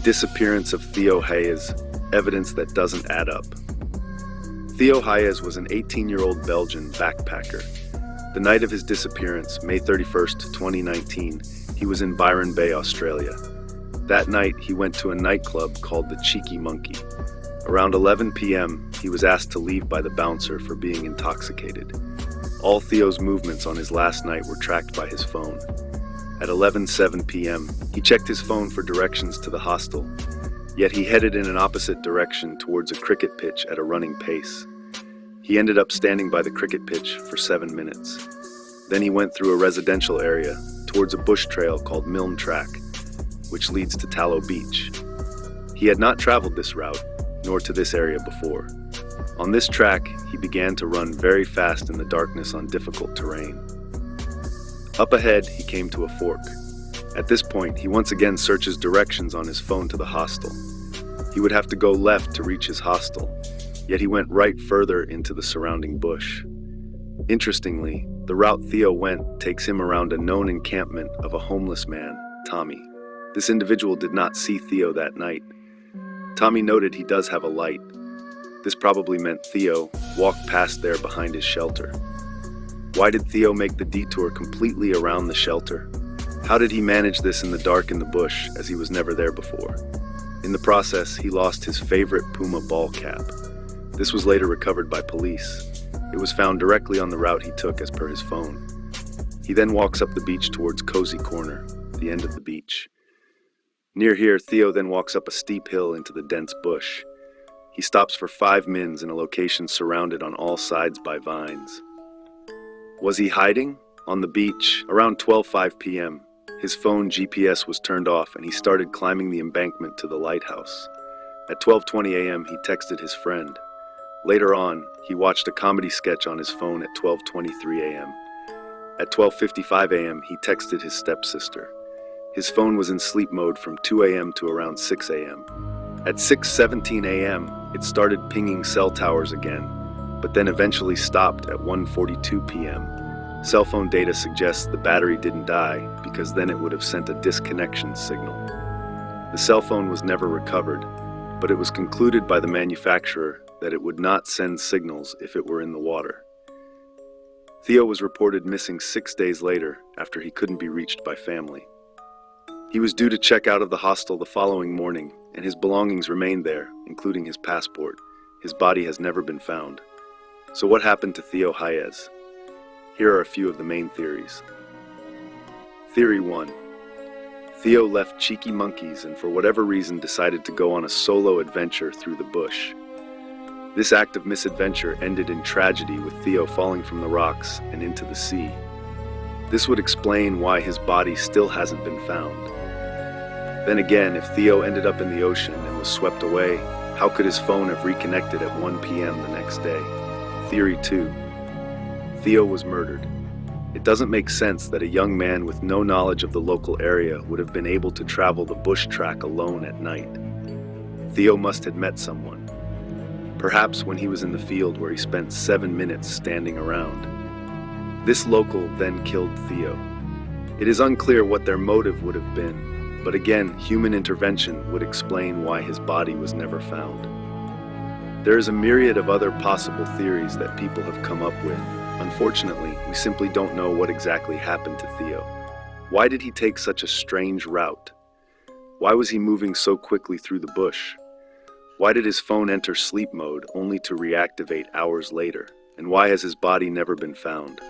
Disappearance of Theo Hayez, evidence that doesn't add up. Theo Hayez was an 18-year-old Belgian backpacker. The night of his disappearance, May 31st, 2019, he was in Byron Bay, Australia. That night, he went to a nightclub called the Cheeky Monkey. Around 11 p.m., he was asked to leave by the bouncer for being intoxicated. All Theo's movements on his last night were tracked by his phone. At 11:07 p.m., he checked his phone for directions to the hostel, yet he headed in an opposite direction towards a cricket pitch at a running pace. He ended up standing by the cricket pitch for 7 minutes. Then he went through a residential area towards a bush trail called Milne Track, which leads to Tallow Beach. He had not traveled this route, nor to this area before. On this track, he began to run very fast in the darkness on difficult terrain. Up ahead, he came to a fork. At this point, he once again searches directions on his phone to the hostel. He would have to go left to reach his hostel, yet he went right further into the surrounding bush. Interestingly, the route Theo went takes him around a known encampment of a homeless man, Tommy. This individual did not see Theo that night. Tommy noted he does have a light. This probably meant Theo walked past there behind his shelter. Why did Theo make the detour completely around the shelter? How did he manage this in the dark in the bush, as he was never there before? In the process, he lost his favorite Puma ball cap. This was later recovered by police. It was found directly on the route he took as per his phone. He then walks up the beach towards Cozy Corner, the end of the beach. Near here, Theo then walks up a steep hill into the dense bush. He stops for 5 mins in a location surrounded on all sides by vines. Was he hiding? On the beach, around 12:05 p.m., his phone GPS was turned off and he started climbing the embankment to the lighthouse. At 12:20 a.m., he texted his friend. Later on, he watched a comedy sketch on his phone at 12:23 a.m. At 12:55 a.m., he texted his stepsister. His phone was in sleep mode from 2 a.m. to around 6 a.m. At 6:17 a.m., it started pinging cell towers again, but then eventually stopped at 1:42 p.m. Cell phone data suggests the battery didn't die because then it would have sent a disconnection signal. The cell phone was never recovered, but it was concluded by the manufacturer that it would not send signals if it were in the water. Theo was reported missing 6 days later after he couldn't be reached by family. He was due to check out of the hostel the following morning, and his belongings remained there, including his passport. His body has never been found. So what happened to Theo Hayez? Here are a few of the main theories. Theory 1. Theo left Cheeky Monkeys and for whatever reason decided to go on a solo adventure through the bush. This act of misadventure ended in tragedy with Theo falling from the rocks and into the sea. This would explain why his body still hasn't been found. Then again, if Theo ended up in the ocean and was swept away, how could his phone have reconnected at 1 p.m. the next day? Theory 2. Theo was murdered. It doesn't make sense that a young man with no knowledge of the local area would have been able to travel the bush track alone at night. Theo must have met someone. Perhaps when he was in the field where he spent 7 minutes standing around. This local then killed Theo. It is unclear what their motive would have been, but again, human intervention would explain why his body was never found. There is a myriad of other possible theories that people have come up with. Unfortunately, we simply don't know what exactly happened to Theo. Why did he take such a strange route? Why was he moving so quickly through the bush? Why did his phone enter sleep mode only to reactivate hours later? And why has his body never been found?